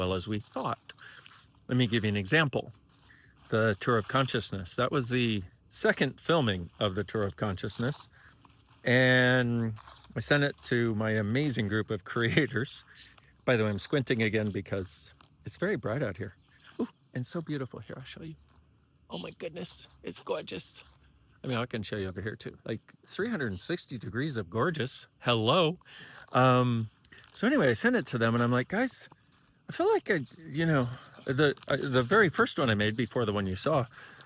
well as we thought. Let me give you an example. The Tour of Consciousness. That was the second filming of the Tour of Consciousness. And I sent it to my amazing group of creators. By the way, I'm squinting again because it's very bright out here. Ooh, and so beautiful. Here, I'll show you. Oh my goodness, it's gorgeous. I mean, I can show you over here too. Like 360 degrees of gorgeous. Hello. So anyway, I sent it to them and I'm like, guys, I feel like the very first one I made before the one you saw,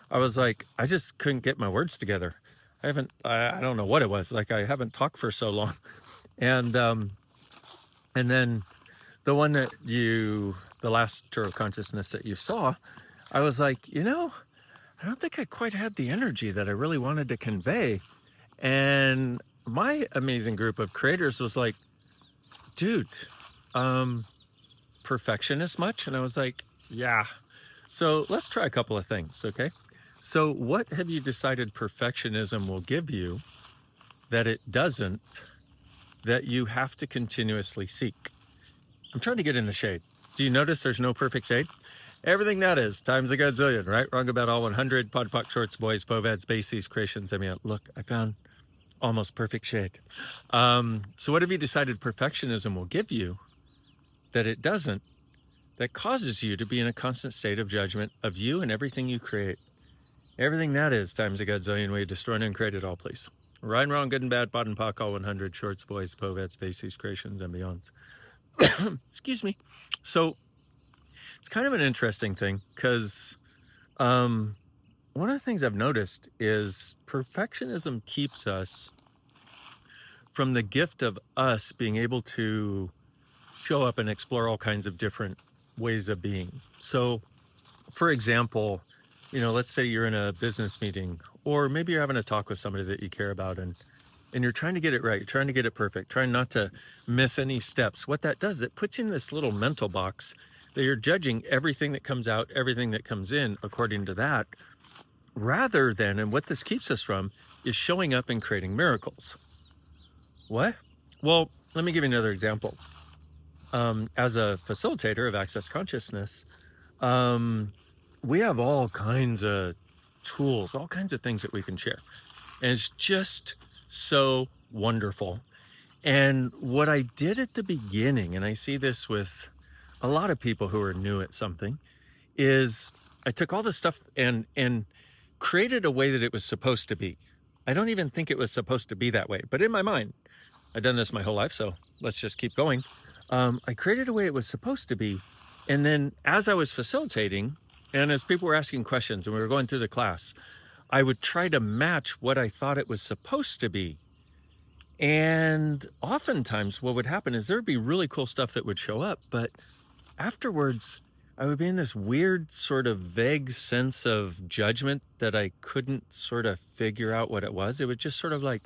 I was like, I just couldn't get my words together. I don't know what it was. Like I haven't talked for so long. And then the one that the last Tour of Consciousness that you saw, I was like, I don't think I quite had the energy that I really wanted to convey. And my amazing group of creators was like, dude, perfectionist much? And I was like, yeah. So let's try a couple of things, okay? So what have you decided perfectionism will give you that it doesn't, that you have to continuously seek? I'm trying to get in the shade. Do you notice there's no perfect shade? Everything that is, times a godzillion, right? Wrong about all 100, podpoc, shorts, boys, povads, bases, creations. I mean, look, I found almost perfect shade. So what have you decided perfectionism will give you that it doesn't, that causes you to be in a constant state of judgment of you and everything you create? Everything that is, times a godzillion, we destroy and create it all, please. Right and wrong, good and bad, pod and poc, all 100, shorts, boys, povads, bases, creations, and beyonds. Excuse me. So it's kind of an interesting thing because one of the things I've noticed is perfectionism keeps us from the gift of us being able to show up and explore all kinds of different ways of being. So, for example, let's say you're in a business meeting, or maybe you're having a talk with somebody that you care about, and you're trying to get it right, you're trying to get it perfect, trying not to miss any steps. What that does, it puts you in this little mental box that you're judging everything that comes out, everything that comes in according to that, rather than, and what this keeps us from, is showing up and creating miracles. What? Well, let me give you another example. As a facilitator of Access Consciousness, we have all kinds of tools, all kinds of things that we can share. And it's just so wonderful. And what I did at the beginning, and I see this with a lot of people who are new at something, is I took all this stuff and created a way that it was supposed to be. I don't even think it was supposed to be that way, but in my mind, I've done this my whole life, so let's just keep going. I created a way it was supposed to be. And then as I was facilitating, and as people were asking questions and we were going through the class, I would try to match what I thought it was supposed to be. And oftentimes what would happen is there would be really cool stuff that would show up, but afterwards I would be in this weird sort of vague sense of judgment that I couldn't sort of figure out what it was. It was just sort of like,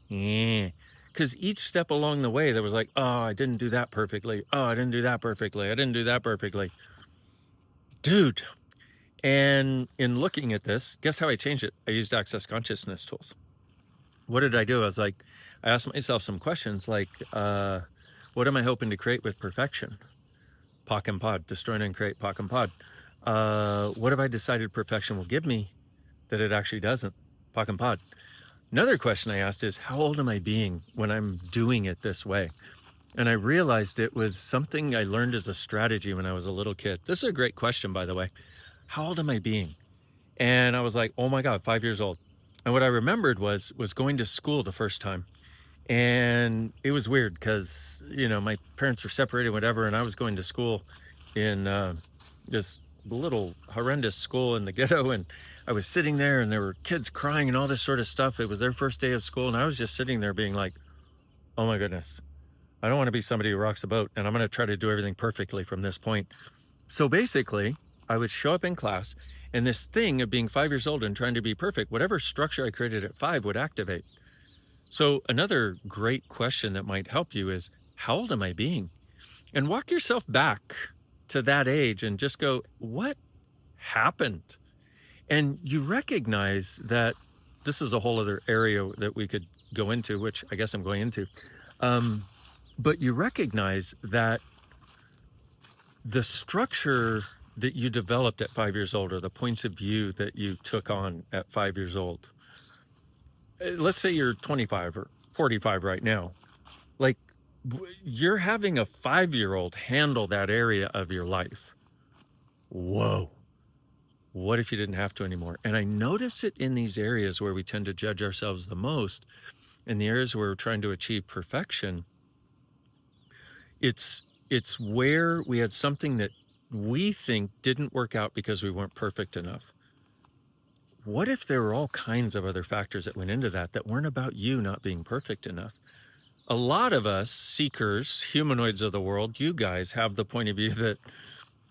because each step along the way, there was like, oh, I didn't do that perfectly. Oh, I didn't do that perfectly. I didn't do that perfectly. Dude. And in looking at this, guess how I changed it? I used Access Consciousness tools. What did I do? I was like, I asked myself some questions like, what am I hoping to create with perfection? POC and pod, destroy and create POC and pod. What have I decided perfection will give me that it actually doesn't? POC and pod. Another question I asked is, how old am I being when I'm doing it this way? And I realized it was something I learned as a strategy when I was a little kid. This is a great question, by the way. How old am I being? And I was like, oh my God, 5 years old. And what I remembered was going to school the first time. And it was weird because, my parents were separated, whatever, and I was going to school in this little horrendous school in the ghetto, and I was sitting there and there were kids crying and all this sort of stuff. It was their first day of school, and I was just sitting there being like, oh my goodness, I don't want to be somebody who rocks the boat, and I'm going to try to do everything perfectly from this point. So basically, I would show up in class, and this thing of being 5 years old and trying to be perfect, whatever structure I created at 5 would activate. So another great question that might help you is, how old am I being? And walk yourself back to that age and just go, what happened? And you recognize that this is a whole other area that we could go into, which I guess I'm going into. But you recognize that the structure that you developed at 5 years old, or the points of view that you took on at 5 years old, let's say you're 25 or 45 right now, like you're having a 5-year-old handle that area of your life. Whoa. What if you didn't have to anymore? And I notice it in these areas where we tend to judge ourselves the most, in the areas where we're trying to achieve perfection. It's where we had something that we think didn't work out because we weren't perfect enough. What if there were all kinds of other factors that went into that weren't about you not being perfect enough? A lot of us seekers, humanoids of the world, you guys have the point of view that,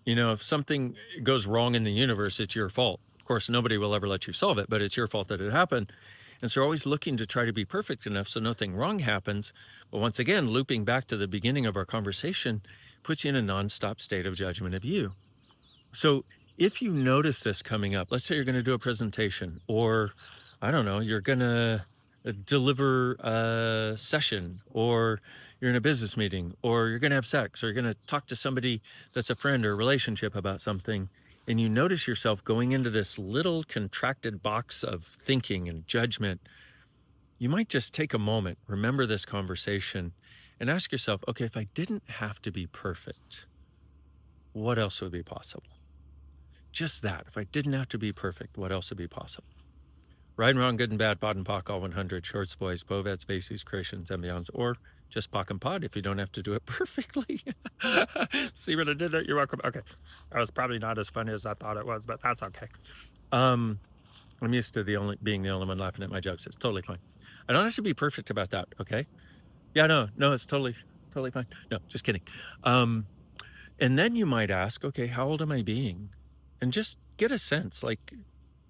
if something goes wrong in the universe, it's your fault. Of course, nobody will ever let you solve it, but it's your fault that it happened. And so you're always looking to try to be perfect enough so nothing wrong happens. But once again, looping back to the beginning of our conversation, puts you in a nonstop state of judgment of you. So if you notice this coming up, let's say you're going to do a presentation, or I don't know, you're going to deliver a session, or you're in a business meeting, or you're going to have sex, or you're going to talk to somebody that's a friend or a relationship about something, and you notice yourself going into this little contracted box of thinking and judgment, you might just take a moment, remember this conversation, and ask yourself, okay, if I didn't have to be perfect, what else would be possible? Just that. If I didn't have to be perfect, what else would be possible? Right and wrong, good and bad, pod and pock, all 100, shorts, boys, Bovets, Bases, creations, and beyonds, or just pock and pod if you don't have to do it perfectly. See what I did there? You're welcome. Okay. That was probably not as funny as I thought it was, but that's okay. I'm used to being the only one laughing at my jokes. It's totally fine. I don't have to be perfect about that, okay? Yeah, no, it's totally fine. No, just kidding. And then you might ask, okay, how old am I being? And just get a sense, like,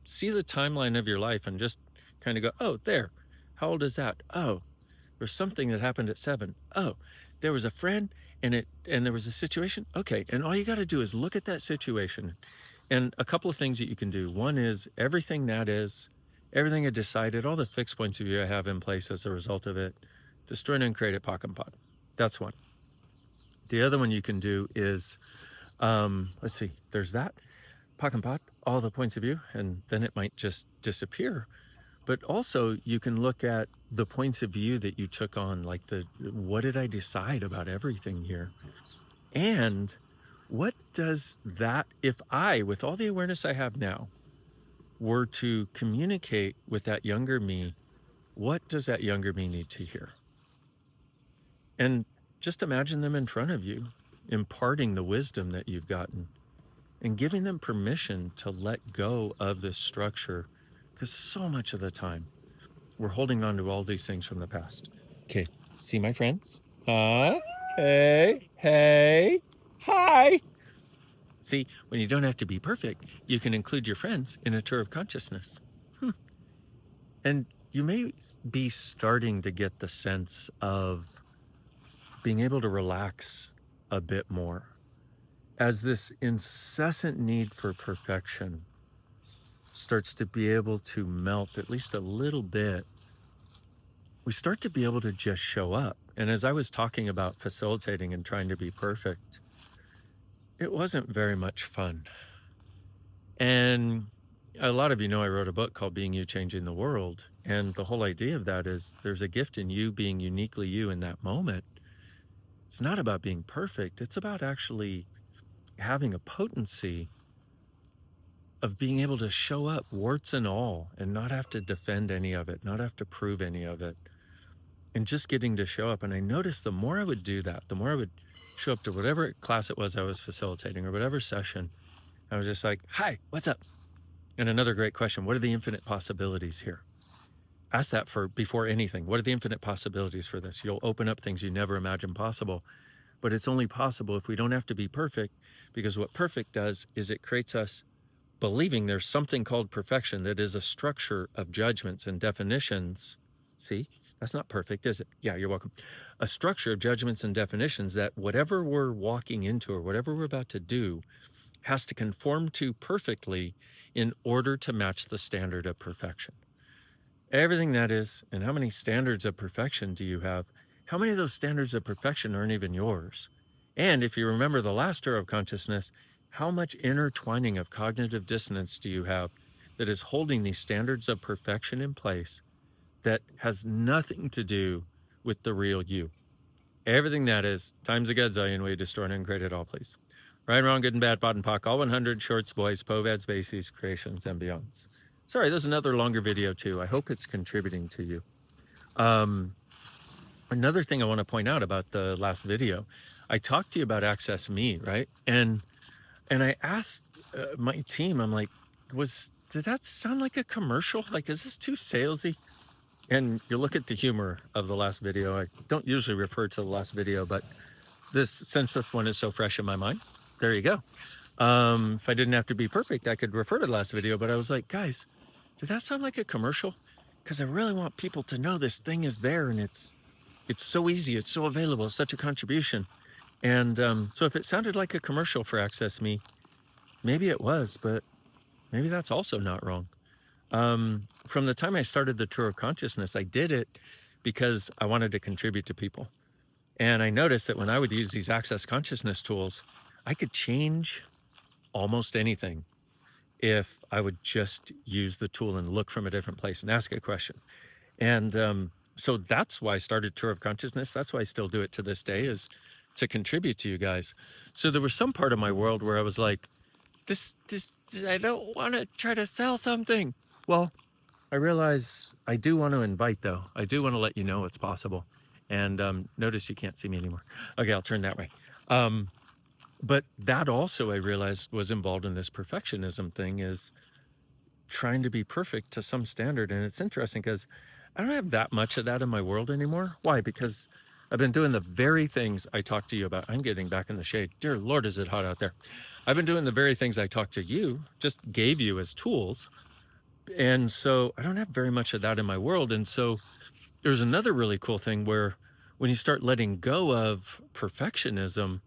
see the timeline of your life and just kind of go, oh, there. How old is that? Oh, there's something that happened at 7. Oh, there was a friend and there was a situation. Okay. And all you got to do is look at that situation. And a couple of things that you can do. One is everything I decided, all the fixed points of view I have in place as a result of it, destroy and create it, pock and pod. That's one. The other one you can do is, let's see, there's that. Pock and pod, all the points of view, and then it might just disappear. But also you can look at the points of view that you took on, like what did I decide about everything here? And what does that, if I, with all the awareness I have now, were to communicate with that younger me, what does that younger me need to hear? And just imagine them in front of you, imparting the wisdom that you've gotten and giving them permission to let go of this structure, because so much of the time we're holding on to all these things from the past. Okay, see my friends? Hey, hi. See, when you don't have to be perfect, you can include your friends in a tour of consciousness. And you may be starting to get the sense of being able to relax a bit more as this incessant need for perfection starts to be able to melt at least a little bit. We start to be able to just show up. And as I was talking about facilitating and trying to be perfect, it wasn't very much fun. And a lot of you know I wrote a book called Being You, Changing the World. And the whole idea of that is there's a gift in you being uniquely you in that moment. It's not about being perfect. It's about actually having a potency of being able to show up, warts and all, and not have to defend any of it, not have to prove any of it, and just getting to show up. And I noticed the more I would do that, the more I would show up to whatever class it was I was facilitating or whatever session, I was just like, hi, what's up? And another great question, what are the infinite possibilities here? Ask that before anything. What are the infinite possibilities for this? You'll open up things you never imagined possible. But it's only possible if we don't have to be perfect, because what perfect does is it creates us believing there's something called perfection that is a structure of judgments and definitions. See, that's not perfect, is it? Yeah, you're welcome. A structure of judgments and definitions that whatever we're walking into or whatever we're about to do has to conform to perfectly in order to match the standard of perfection. Everything that is, and how many standards of perfection do you have? How many of those standards of perfection aren't even yours? And if you remember the last tour of consciousness, how much intertwining of cognitive dissonance do you have that is holding these standards of perfection in place that has nothing to do with the real you? Everything that is times a godzillion way destroyed and created all, please. Right, wrong, good and bad, pot and pock, all 100 shorts, boys, povads, bases, creations, and beyonds. Sorry, there's another longer video too. I hope it's contributing to you. Another thing I want to point out about the last video, I talked to you about Access Me, right? And I asked my team, I'm like, did that sound like a commercial? Like, is this too salesy? And you look at the humor of the last video. I don't usually refer to the last video, but since this one is so fresh in my mind, there you go. If I didn't have to be perfect, I could refer to the last video, but I was like, guys, did that sound like a commercial? Because I really want people to know this thing is there, and it's so easy, it's so available, it's such a contribution. And so if it sounded like a commercial for Access Me, maybe it was, but maybe that's also not wrong. From the time I started the Tour of Consciousness, I did it because I wanted to contribute to people. And I noticed that when I would use these Access Consciousness tools, I could change almost anything if I would just use the tool and look from a different place and ask a question. And so that's why I started Tour of Consciousness. That's why I still do it to this day, is to contribute to you guys. So there was some part of my world where I was like, I don't want to try to sell something. Well, I realize I do want to invite, though. I do want to let you know it's possible. And notice you can't see me anymore. Okay, I'll turn that way. But that also, I realized, was involved in this perfectionism thing, is trying to be perfect to some standard. And it's interesting because I don't have that much of that in my world anymore. Why? Because I've been doing the very things I talked to you about. I'm getting back in the shade. Dear Lord, is it hot out there? I've been doing the very things I talked to you, just gave you as tools. And so I don't have very much of that in my world. And so there's another really cool thing where when you start letting go of perfectionism,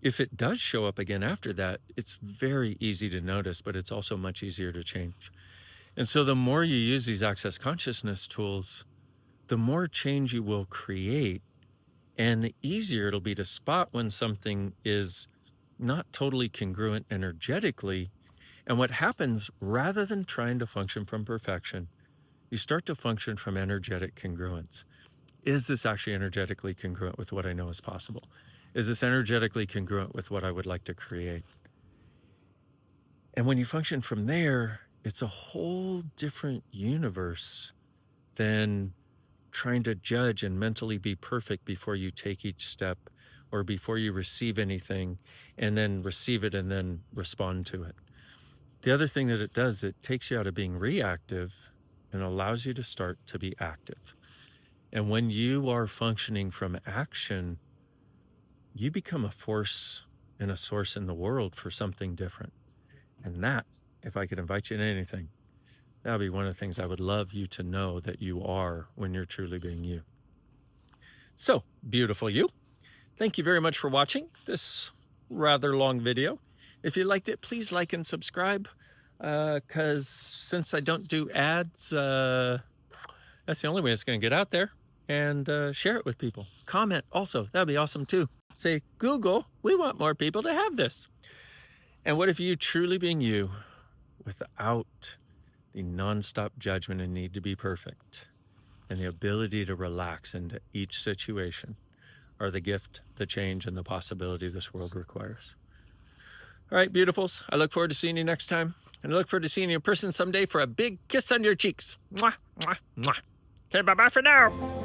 if it does show up again after that, it's very easy to notice, but it's also much easier to change. And so the more you use these Access Consciousness tools, the more change you will create, and the easier it'll be to spot when something is not totally congruent energetically. And what happens, rather than trying to function from perfection, you start to function from energetic congruence. Is this actually energetically congruent with what I know is possible? Is this energetically congruent with what I would like to create? And when you function from there, it's a whole different universe than trying to judge and mentally be perfect before you take each step or before you receive anything and then receive it and then respond to it. The other thing that it does, it takes you out of being reactive and allows you to start to be active. And when you are functioning from action, you become a force and a source in the world for something different. And that, if I could invite you to anything, that would be one of the things I would love you to know that you are when you're truly being you. So, beautiful you. Thank you very much for watching this rather long video. If you liked it, please like and subscribe, because since I don't do ads, that's the only way it's going to get out there. And share it with people. Comment also. That'd be awesome too. Say, Google, we want more people to have this. And what if you truly being you, without the nonstop judgment and need to be perfect, and the ability to relax into each situation, are the gift, the change, and the possibility this world requires. All right, beautifuls. I look forward to seeing you next time. And I look forward to seeing you in person someday for a big kiss on your cheeks. Mwah, mwah, mwah. Okay, bye-bye for now.